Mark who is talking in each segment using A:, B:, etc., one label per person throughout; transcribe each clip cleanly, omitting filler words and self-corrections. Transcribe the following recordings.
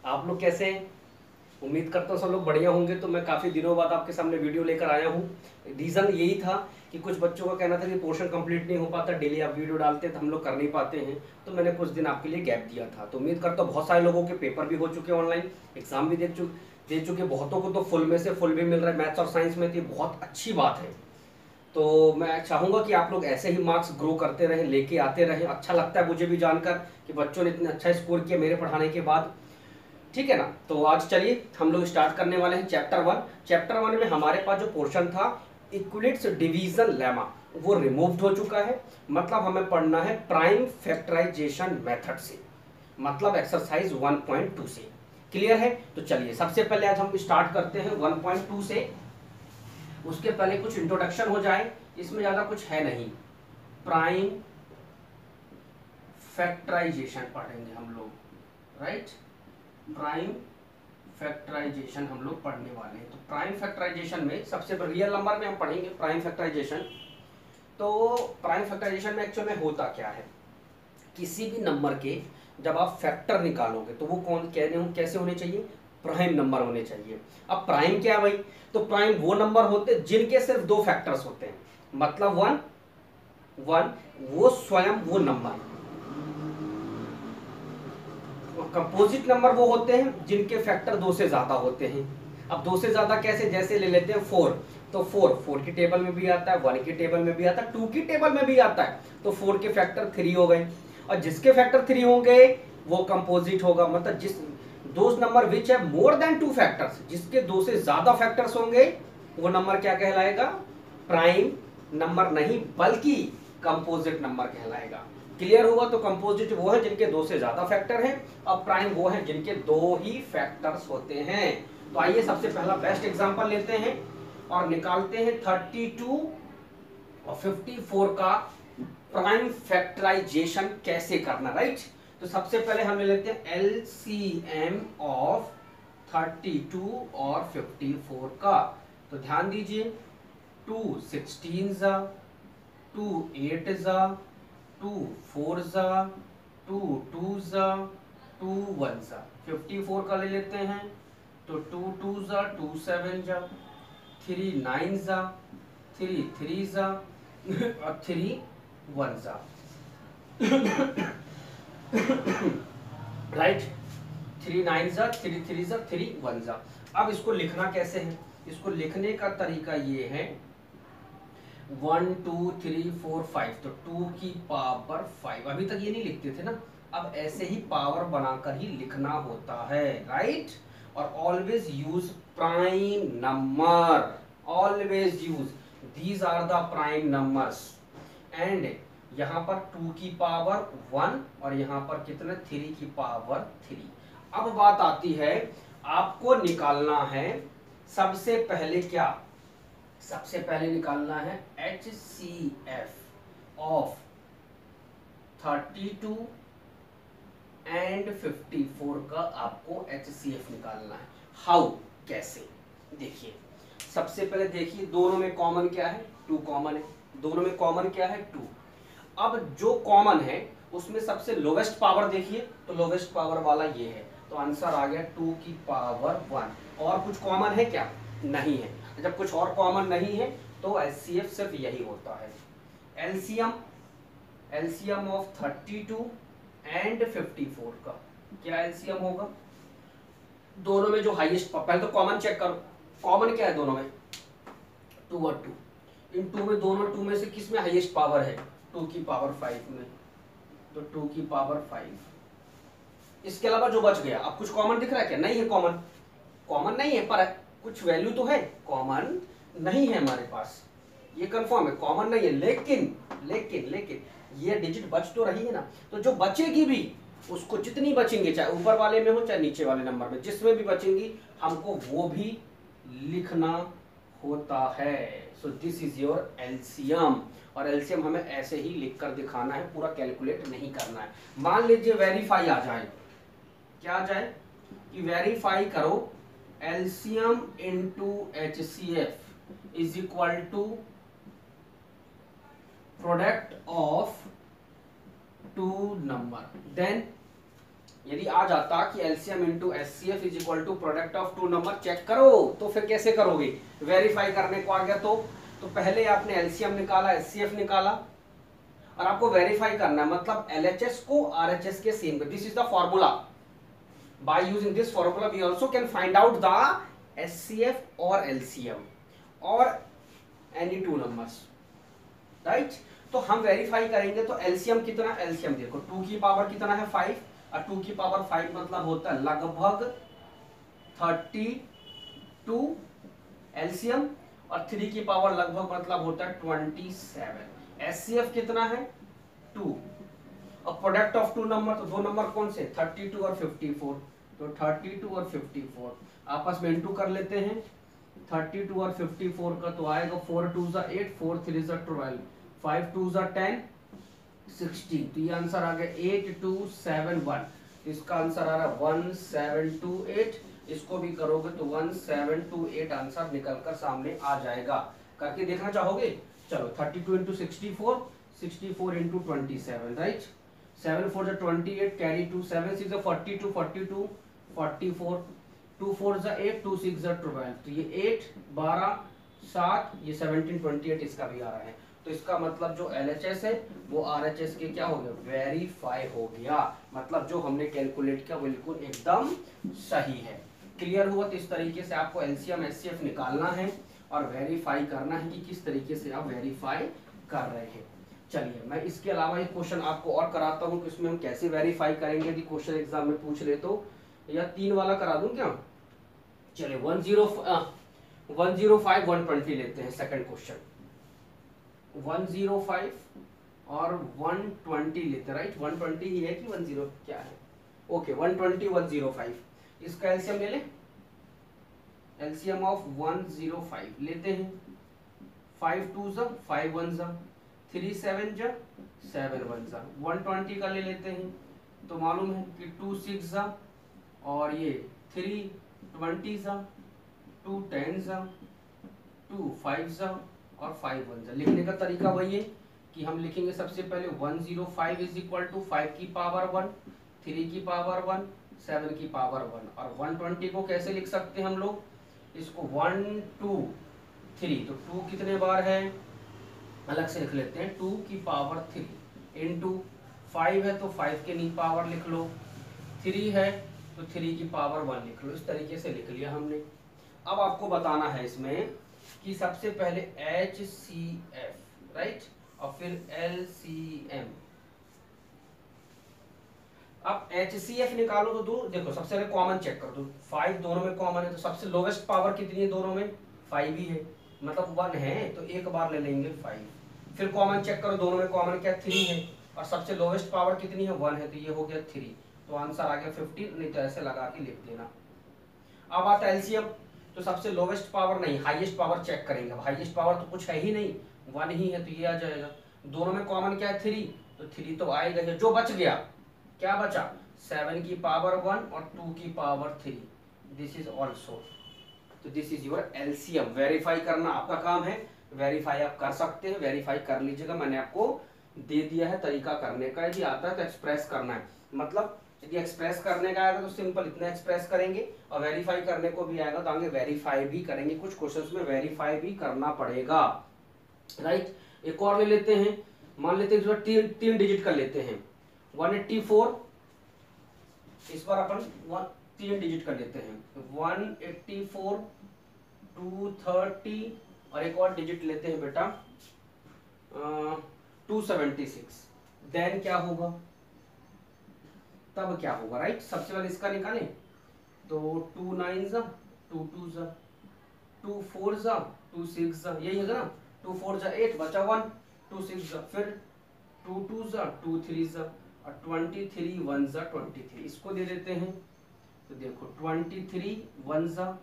A: आप लोग कैसे हैं? उम्मीद करता हूँ सब लोग बढ़िया होंगे। तो मैं काफ़ी दिनों बाद आपके सामने वीडियो लेकर आया हूँ। रीज़न यही था कि कुछ बच्चों का कहना था कि पोर्शन कंप्लीट नहीं हो पाता, डेली आप वीडियो डालते हैं तो हम लोग कर नहीं पाते हैं। तो मैंने कुछ दिन आपके लिए गैप दिया था। तो उम्मीद करता हूँ बहुत सारे लोगों के पेपर भी हो चुके हैं, ऑनलाइन एग्जाम भी दे चुके, बहुतों को तो फुल में से फुल भी मिल रहा है मैथ्स और साइंस में। तो ये बहुत अच्छी बात है। तो मैं चाहूँगा कि आप लोग ऐसे ही मार्क्स ग्रो करते रहें, लेके आते रहें। अच्छा लगता है मुझे भी जानकर कि बच्चों ने इतना अच्छा स्कोर किया मेरे पढ़ाने के बाद। ठीक है ना। तो आज चलिए हम लोग स्टार्ट करने वाले हैं चैप्टर 1। चैप्टर 1 में हमारे पास जो पोर्शन था इक्विलिट्स डिवीजन लेमा, वो रिमूव्ड हो चुका है। मतलब हमें पढ़ना है प्राइम फैक्टराइजेशन मेथड से, मतलब एक्सरसाइज 1.2 से। क्लियर है? तो चलिए सबसे पहले आज हम स्टार्ट करते हैं 1.2 से। उसके पहले कुछ इंट्रोडक्शन हो जाए, इसमें ज्यादा कुछ है नहीं। प्राइम फैक्टराइजेशन पढ़ेंगे हम लोग, राइट। प्राइम फैक्टराइजेशन हम लोग पढ़ने वाले हैं। तो प्राइम फैक्टराइजेशन में सबसे रियल नंबर में हम पढ़ेंगे प्राइम फैक्टराइजेशन। तो प्राइम फैक्टराइजेशन में एक्चुअल में होता क्या है, किसी भी नंबर के जब आप फैक्टर निकालोगे तो वो कैसे होने चाहिए? प्राइम नंबर होने चाहिए। अब प्राइम क्या है भाई? तो प्राइम वो नंबर होते हैं जिनके सिर्फ दो फैक्टर्स होते हैं, मतलब वन वन, वो स्वयं वो नंबर। कंपोजिट नंबर वो होते हैं जिनके फैक्टर दो से ज्यादा होते हैं। अब दो से ज्यादा कैसे? जैसे ले लेते हैं 4। तो 4 की टेबल में भी आता है, 1 की टेबल में भी आता है, 2 की टेबल में भी आता है। तो 4 के फैक्टर 3 हो गए, और जिसके फैक्टर 3 होंगे वो कंपोजिट होगा। मतलब जिस दोज नंबर विच है मोर देन 2 फैक्टर्स, जिसके दो से ज्यादा फैक्टर्स होंगे वो नंबर क्या कहलाएगा? प्राइम नंबर नहीं बल्कि कंपोजिट नंबर कहलाएगा। क्लियर हुआ? तो कंपोजिट वो है जिनके दो से ज्यादा फैक्टर हैं, और प्राइम वो है जिनके दो ही फैक्टर्स होते हैं। तो आइए सबसे पहला बेस्ट एग्जांपल लेते हैं और निकालते हैं 32 और 54 का प्राइम फैक्टराइजेशन कैसे करना, राइट। तो सबसे पहले हम ले लेते हैं एलसीएम ऑफ 32 और 54 का। तो ध्यान दीजिए, 2 16 जा, 2 8 जा, 2 4 जा, 2 2 जा, 2 1 जा। 54 का ले लेते हैं तो 2 2 जा, 2 7 जा, 3 9 जा, 3 3 जा और 3 1 जा। राइट। 3 9 जा, 3 3 जा, 3 1 जा। अब इसको लिखना कैसे है? इसको लिखने का तरीका ये है 1 2 3 4 5। तो 2 की पावर 5। अभी तक ये नहीं लिखते थे ना, अब ऐसे ही पावर बनाकर ही लिखना होता है, राइट। और always use prime number, always use these are the prime numbers. And यहां पर 2 की पावर 1 और यहां पर कितना? 3 की पावर 3। अब बात आती है, आपको निकालना है सबसे पहले क्या? सबसे पहले निकालना है HCF ऑफ 32 एंड 54 का। आपको HCF निकालना है। हाउ? कैसे? देखिए सबसे पहले देखिए दोनों में कॉमन क्या है? 2 कॉमन है। दोनों में कॉमन क्या है? 2। अब जो कॉमन है उसमें सबसे लोवेस्ट पावर देखिए, तो लोवेस्ट पावर वाला ये है। तो आंसर आ गया 2 की पावर 1। और कुछ कॉमन है क्या? नहीं है। जब कुछ और कॉमन नहीं है तो एचसीएफ सिर्फ यही होता है। एलसीएम, एलसीएम ऑफ 32 एंड 54 का क्या एलसीएम होगा? दोनों में जो हाईएस्ट, पहले तो कॉमन चेक करो, कॉमन क्या है दोनों में? 2 और 2। इन 2 में, दोनों 2 में से किस में हाईएस्ट पावर है? 2 की पावर 5 में। तो 2 की पावर 5। इसके अलावा जो बच गया, अब कुछ कॉमन दिख रहा है क्या? नहीं है कॉमन। कॉमन नहीं है, पर कुछ वैल्यू तो है। कॉमन नहीं है हमारे पास, ये कंफर्म है, कॉमन नहीं है। लेकिन लेकिन लेकिन ये डिजिट बच तो रही है ना। तो जो बचेगी भी, उसको जितनी बचेंगे, चाहे ऊपर वाले में हो चाहे नीचे वाले नंबर में, जिसमें भी बचेंगी हमको वो भी लिखना होता है। So this is your LCM. और एलसीएम हमें ऐसे ही लिखकर दिखाना है, पूरा कैलकुलेट नहीं करना है। मान लीजिए वेरीफाई आ जाए, क्या आ जाए कि वेरीफाई करो LCM into HCF is equal to product of 2 number, then यदि आ जाता कि LCM into HCF is equal to product of two number, check करो, तो फिर कैसे करोगे? वेरीफाई करने को आ गया तो पहले आपने एलसीएम निकाला, एचसीएफ निकाला, और आपको वेरीफाई करना है, मतलब एलएचएस को आरएचएस के सेम कर। This is the formula. By using this formula we also can find out the HCF और एलसीएम और एनी टू नंबर्स, राइट। तो हम वेरीफाई करेंगे। तो एलसीएम कितना? एलसीएम देखो 2 की पावर कितना है 5, और 2 की पावर 5 मतलब होता है लगभग 32 एलसीएम, और 3 की पावर लगभग मतलब होता है 27। एचसीएफ कितना है 2, और प्रोडक्ट ऑफ टू नंबर, तो दो नंबर कौन से? 32 और 54। तो 32 और 54 आपस में इंटू कर लेते हैं। 32 और 54 का तो आएगा 4 2 8, 4 3 12, 5 2 10, 16। तो ये आंसर आ गया 8271। इसका आंसर आ रहा है 1728। इसको भी करोगे तो 1728 आंसर निकलकर सामने आ जाएगा। करके देखना चाहोगे? चलो 32 इंटू 64, 64 इंटू 27, राइट। 7 4 28, कैरी 2, 7 6 42, 42 44, 2 4 8, 2 6 12। तो ये 8 12 7, ये 17 28 इसका भी आ रहा है। तो इसका मतलब जो एलएचएस है वो आरएचएस के क्या हो गया? वेरीफाई हो गया। मतलब जो हमने कैलकुलेट किया बिल्कुल एकदम सही है। क्लियर हुआ? तो इस तरीके से आपको एलसीएम एचसीएफ निकालना है और वेरीफाई करना है कि किस तरीके से आप वेरीफाई कर रहे हैं। चलिए मैं इसके अलावा एक क्वेश्चन आपको और कराता हूँ कि इसमें हम कैसे वेरीफाई करेंगे यदि क्वेश्चन एग्जाम में पूछ ले तो, या 3 वाला करा दूं क्या? चलिए 105 120 लेते हैं। सेकंड क्वेश्चन 105 और 120 लेते हैं, राइट। 120 ही है कि 10 क्या है? ओके 120 105। इसका एलसीएम ले लें। एलसीएम ऑफ 105 लेते हैं। 5 2 5 1 3 7 7 1 120 का ले लेते हैं। तो मालूम है कि 2 6 और ये 3 20 2 10 2 5 और 5 1 लिखने का तरीका वही है कि हम लिखेंगे सबसे पहले 105 इज इक्वल टू 5 की पावर 1, 3 की पावर 1, 7 की पावर 1। और 120 को कैसे लिख सकते हैं हम लोग? इसको 1 2 3, तो 2 कितने बार है अलग से लिख लेते हैं। 2 की पावर 3 इंटू 5 है तो 5 के नी पावर लिख लो, 3 है तो 3 की पावर 1 लिख लो। इस तरीके से लिख लिया हमने। अब आपको बताना है इसमें कि सबसे पहले HCF, राइट, और फिर LCM। अब HCF निकालो तो दो, देखो सबसे पहले कॉमन चेक कर दो। 5 दोनों में कॉमन है, तो सबसे लोवेस्ट पावर कितनी है दोनों में? 5 ही है, मतलब 1 है तो एक बार ले लेंगे 5। फिर कॉमन चेक करो, दोनों में कॉमन क्या? 3 है, और सबसे लोवेस्ट पावर कितनी है? 1 है, तो ये हो गया 3। तो आंसर आ गया 15। नहीं तो ऐसे लगा के लिख देना। अब आता है एलसीएम। तो सबसे लोवेस्ट पावर नहीं, हाईएस्ट पावर चेक करेंगे। अब हाईएस्ट पावर तो कुछ है ही नहीं, 1 ही है, तो ये आ जाएगा। दोनों में कॉमन क्या है? 3, तो 3 तो आएगा ही। जो बच गया, क्या बचा? 7 की पावर 1 और 2 की पावर 3। दिस इज ऑल्सो, तो this is your LCM. Verify करना आपका काम है, वेरीफाई आप कर सकते हैं, वेरीफाई कर लीजिएगा। मैंने आपको दे दिया है तरीका करने का। यदि आता है तो एक्सप्रेस करना है, मतलब यदि एक्सप्रेस करने का आएगा तो सिंपल इतना एक्सप्रेस करेंगे, और वेरीफाई करने को भी आएगा तो आगे वेरीफाई भी करेंगे। कुछ क्वेश्चंस में वेरीफाई भी करना पड़ेगा, राइट। एक और ले लेते हैं, मान लेते हैं तीन डिजिट कर लेते हैं। 184, इस बार अपन 3 डिजिट कर लेते हैं। 184, 230, और एक और डिजिट लेते हैं बेटा 276। देन क्या होगा? तब क्या होगा, राइट। सबसे पहले इसका निकालें तो 2 9 2 2 2 4 2 6, यही है ना। 2 4 8 बचा 1, 2 6 फिर 2 2 2 3 और 23 1 23। इसको दे देते हैं। तो देखो 23 1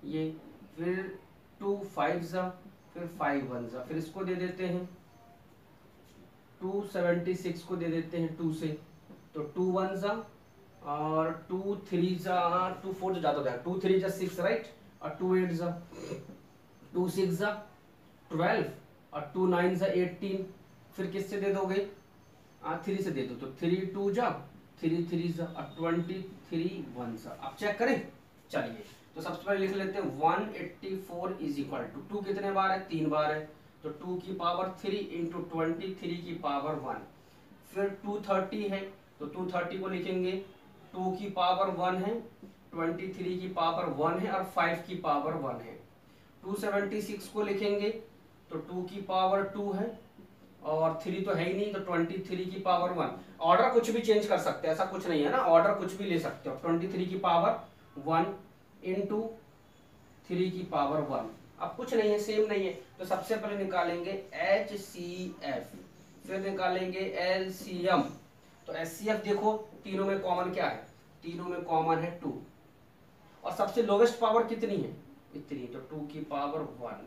A: ये, फिर 2 5 फिर 5 1 फिर इसको दे देते हैं। 276 को दे देते हैं 2 से, तो 2 1 और 2 3 2 4 ज्यादा हो जाएगा। 2 3 6, राइट, और 2 8 2 6 12 और 2 9 18। फिर किससे दे दोगे? 3 से दे दो, तो 3 2 3 3 23 1 अब चेक करें। चलिए तो सबसे पहले लिख लेते हैं 184 इज इक्वल टू 2 कितने बार है, 3 बार है, तो 2 की पावर 3 इंटू 23 की पावर 1। फिर 230 है तो 230 को लिखेंगे 2 की पावर 1 है, 23 की पावर 1 है और 5 की पावर 1 है। 276 को लिखेंगे तो 2 की पावर 2 है और 3 तो है ही नहीं, तो 23 की पावर 1। ऑर्डर कुछ भी चेंज कर सकते हैं, ऐसा कुछ नहीं है ना, ऑर्डर कुछ भी ले सकते हो। 23 की पावर 1 इंटू 3 की पावर 1, अब कुछ नहीं है, सेम नहीं है। तो सबसे पहले निकालेंगे HCF, फिर निकालेंगे LCM। तो HCF देखो तीनों में कॉमन क्या है, तीनों में कॉमन है 2 और सबसे लोवेस्ट पावर कितनी है, इतनी, तो 2 की पावर 1।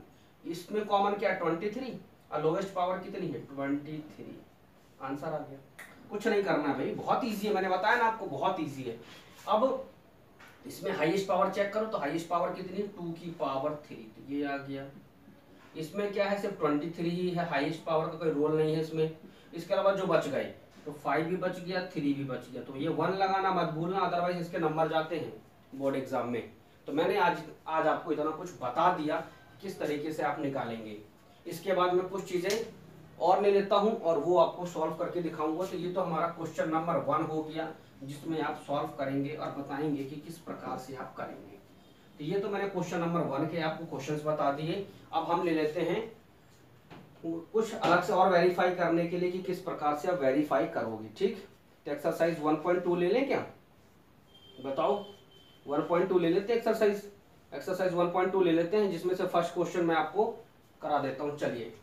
A: इसमें कॉमन क्या है 23 और लोवेस्ट पावर कितनी है 23। आंसर आ गया। कुछ नहीं करना है भाई, बहुत इजी है, मैंने बताया ना आपको बहुत इजी है। अब इसमें हाईएस्ट पावर चेक करो तो हाईएस्ट पावर कितनी है 2 की पावर 3, तो ये आ गया। इसमें क्या है सिर्फ 23 ही है, हाईएस्ट पावर का कोई रोल नहीं है इसमें। इसके अलावा जो बच गए तो 5 भी बच गया, 3 भी बच गया, तो ये 1 लगाना मत भूलना, अदरवाइज इसके नंबर जाते हैं बोर्ड एग्जाम में। तो मैंने आज आपको इतना कुछ बता दिया किस तरीके से आप निकालेंगे। इसके बाद मैं कुछ चीजें और ले लेता हूं और वो आपको सॉल्व करके दिखाऊंगा। तो ये तो हमारा क्वेश्चन नंबर 1 हो गया, जिसमें आप सॉल्व करेंगे और बताएंगे कि किस प्रकार से आप करेंगे। तो ये तो मैंने क्वेश्चन नंबर 1 के आपको क्वेश्चंस बता दिए। अब हम ले लेते हैं कुछ अलग से और वेरीफाई करने के लिए कि किस प्रकार से आप वेरीफाई करोगे। ठीक, तो एक्सरसाइज 1.2 ले लें क्या, बताओ। 1.2 ले लेते हैं, एक्सरसाइज 1.2 ले लेते हैं, जिसमें से फर्स्ट क्वेश्चन मैं आपको करा देता हूं। चलिए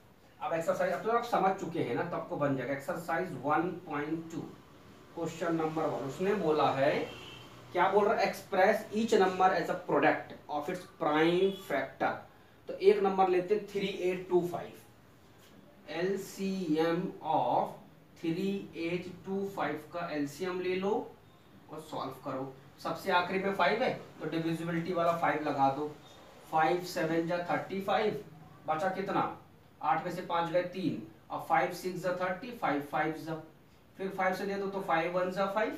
A: अब एक्सरसाइज, अब तो आप समझ चुके हैं ना, तो आपको बन जाएगा एक्सरसाइज 1.2 क्वेश्चन नंबर 1। उसने बोला है, क्या बोल रहा है, express each number as a product of its prime factor. तो एक नंबर लेते 3825, एलसीएम ऑफ 3825 का एलसीएम ले लो और सॉल्व करो। सबसे आखिरी में 5 है तो डिविजिबिलिटी वाला 5 लगा दो। 5 7 जा 35, बचा कितना, 8 में से 5 गए 3, और 5 6 जा 30, 5 5 जा, फिर 5 से दे दो तो 5 1 जा 5,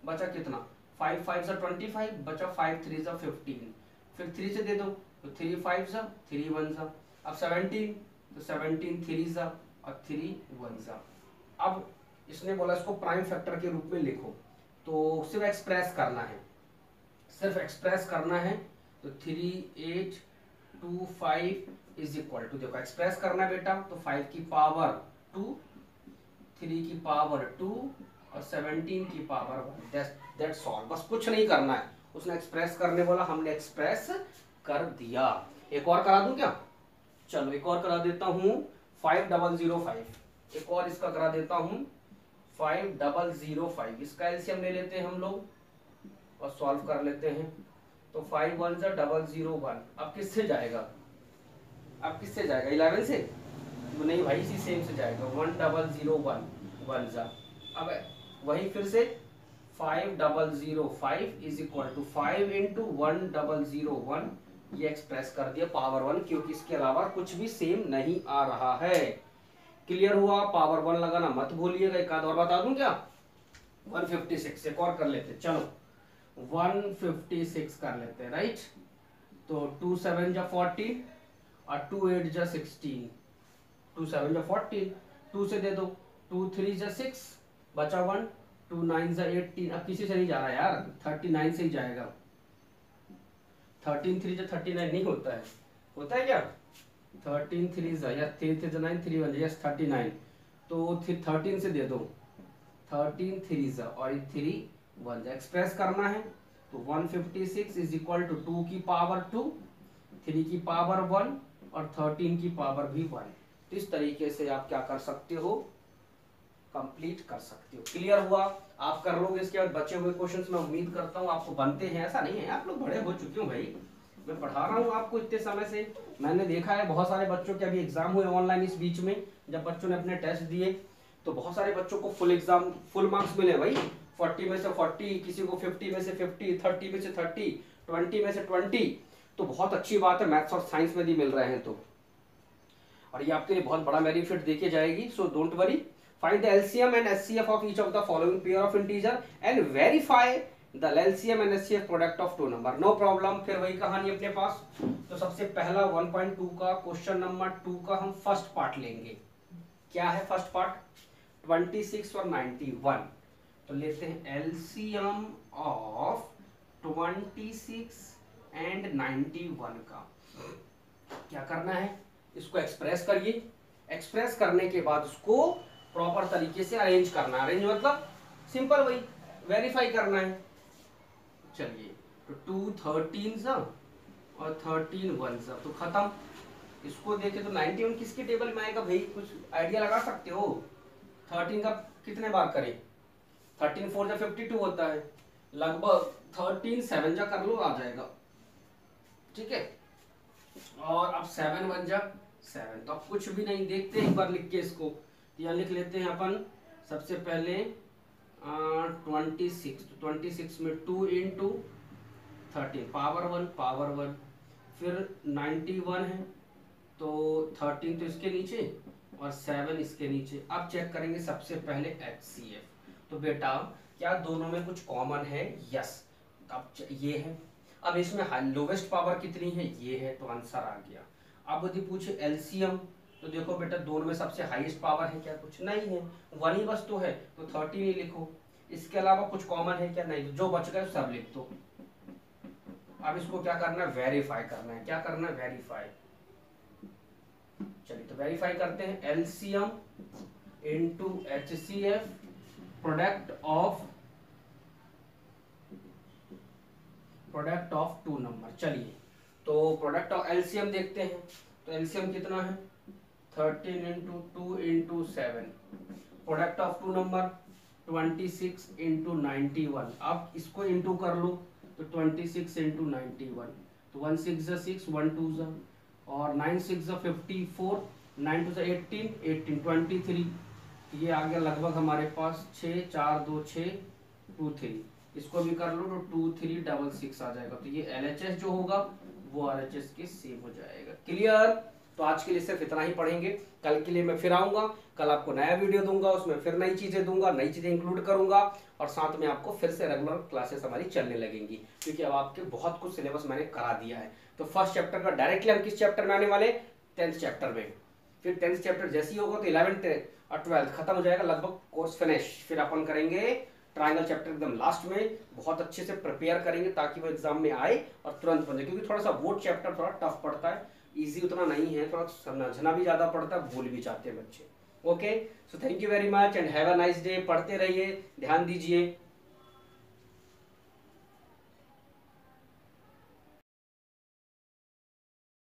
A: बचा कितना, 5 5 जा 25, बचा 5 3 जा 15, फिर 3 से दे दो तो 3 5 जा 3 1 जा, अब 17 तो 17 3 जा और 3 1 जा। अब इसने बोला इसको प्राइम फैक्टर के रूप में लिखो, तो सिर्फ एक्सप्रेस करना है, सिर्फ एक्सप्रेस करना है। तो 3825 इज इक्वल टू, देखो एक्सप्रेस करना है बेटा, तो 5 की पावर 2, 3 की पावर 2 और 17 की पावर 1, दैट्स ऑल। बस कुछ नहीं करना है, उसने एक्सप्रेस करने बोला, हमने एक्सप्रेस कर दिया। एक और करा दूं क्या, चलो एक और करा देता हूं 5005, एक और इसका करा देता हूं 5005। इसका एलसीएम ले लेते हैं हम लोग और सॉल्व कर लेते हैं। तो 5 1 जा 001, अब किससे जाएगा, अब किससे जाएगा 11 से, नहीं भाई इसी सेम से जाएगा, 1001 1 जा। अब वही फिर से 5005 इज इक्वल टू 5 इंटू 1001, ये एक्सप्रेस कर दिया पावर 1, क्योंकि इसके अलावा कुछ भी सेम नहीं आ रहा है। क्लियर हुआ, पावर 1 लगाना मत भूलिएगा। एक आध और बता दूं क्या, 156, एक और कर लेते, चलो 156 कर लेते हैं, राइट। तो 2 7 जा 40 और 2 8 जा 16, 2 7 जा 40, 2 से दे दो, 2 3 जा 6, बचा 1, 2 9 जा 18, अब किसी से नहीं जा रहा यार, 39 से ही जाएगा। 13 3 जा 39 नहीं होता है, होता है क्या, 13 3 जा या 3 3 जा 9, 3 1 यस 39, तो 13 से दे दो, 13 3 जा और 3 1 जा, एक्सप्रेस करना है। तो 156 इज इक्वल टू 2 की पावर 2, 3 की पावर 1 और 13 की पावर भी 1। तो इस तरीके से आप क्या कर सकते हो, कंप्लीट कर सकते हो। क्लियर हुआ, आप कर लोगे। इसके बाद बचे हुए क्वेश्चंस मैं उम्मीद करता हूँ आपको बनते हैं, ऐसा नहीं है, आप लोग बड़े हो चुके हो भाई, मैं पढ़ा रहा हूँ आपको इतने समय से। मैंने देखा है बहुत सारे बच्चों के अभी एग्जाम हुए ऑनलाइन, इस बीच में जब बच्चों ने अपने टेस्ट दिए तो बहुत सारे बच्चों को फुल मार्क्स मिले भाई, 40 में से 40, किसी को 50 में से 50, 30 में से 30, 20 में से 20, तो बहुत अच्छी बात है, मैथ्स और साइंस में भी मिल रहे हैं। तो और ये आपके लिए बहुत बड़ा बेनिफिट देके जाएगी, so don't worry. Find the LCM and SCF of each of the following pair of integer and verify the LCM and SCF product of two number. No problem. फिर वही कहानी अपने पास। तो सबसे पहला 1.2 का क्वेश्चन नंबर 2 का हम फर्स्ट पार्ट लेंगे। क्या है फर्स्ट पार्ट? 26 और 91। तो लेते हैं LCM ऑफ 26 एंड 91 का। क्या करना है? इसको एक्सप्रेस करिए। एक्सप्रेस करने के बाद उसको प्रॉपर तरीके से अरेंज करना है। अरेंज मतलब सिंपल, वही वेरीफाई करना है। चलिए, तो 2 13 और 13 1 तो खत्म। इसको देखे तो 91 किसके टेबल में आएगा भाई? कुछ आइडिया लगा सकते हो? 13 का कितने बार करें? 13 4 जा 52 होता है, लगभग 13 7 जा कर लो, आ जाएगा। ठीक है, और अब 7 1 जा 7, तो अब कुछ भी नहीं, देखते हैं एक बार लिख के इसको। यहाँ लिख लेते हैं अपन सबसे पहले 26, तो 26 में 2 इंटू 13 पावर 1, फिर 91 है तो 13 तो इसके नीचे और 7 इसके नीचे। अब चेक करेंगे सबसे पहले HCF। तो बेटा क्या दोनों में कुछ कॉमन है? यस। अब ये है। अब इसमें लोवेस्ट पावर कितनी है? ये है, तो आंसर आ गया। अब यदि पूछे LCM, तो देखो बेटा दोनों में सबसे हाईएस्ट पावर है क्या? कुछ नहीं है, 1 ही बस तो है, तो 13 ही लिखो। इसके अलावा कुछ कॉमन है क्या? नहीं, तो जो बच गए सब लिख दो। अब इसको क्या करना है? वेरीफाई करना है। क्या करना है? वेरीफाई। चलिए तो वेरीफाई करते हैं। LCM into HCF product of two number. चलिए तो प्रोडक्ट ऑफ LCM देखते हैं। तो LCM कितना है? 13 into 2 into 7। Product of two number 26 into 91। अब इसको इंटू कर लो, तो 26 इंटू 91, तो 1 6 जा 6, 1 2 जा, और 9 6 जा 54, 9 2 जा 18, 18 23। ये आ गया लगभग हमारे पास 6 4 2 6 2 3। इसको भी कर लो तो 2 3 6 6 आ जाएगा। तो ये LHS जो होगा वो RHS के सेम हो जाएगा। क्लियर? तो आज के लिए सिर्फ इतना ही पढ़ेंगे। कल के लिए मैं फिर आऊंगा। कल आपको नया वीडियो दूंगा, उसमें फिर नई चीजें दूंगा, नई चीजें इंक्लूड करूंगा, और साथ में आपको फिर से रेगुलर क्लासेस हमारी चलने लगेंगी, क्योंकि अब आपके बहुत कुछ सिलेबस मैंने करा दिया है। तो फर्स्ट चैप्टर का डायरेक्टली हम किस चैप्टर में आने वाले? 10th चैप्टर में। फिर 10th चैप्टर जैसे ही होगा तो 11th और 12th खत्म हो जाएगा, लगभग कोर्स फिनिश। फिर अपन करेंगे ट्रायंगल चैप्टर एकदम लास्ट में, बहुत अच्छे से प्रिपेयर करेंगे ताकि वो एग्जाम में आए और तुरंत बन जाए, क्योंकि थोड़ा सा वो चैप्टर थोड़ा टफ पड़ता है, इजी उतना नहीं है, थोड़ा समझना भी ज्यादा पड़ता है, भूल भी जाते हैं बच्चे। Okay, so thank you very much and have a nice day. पढ़ते रहिए, ध्यान दीजिए।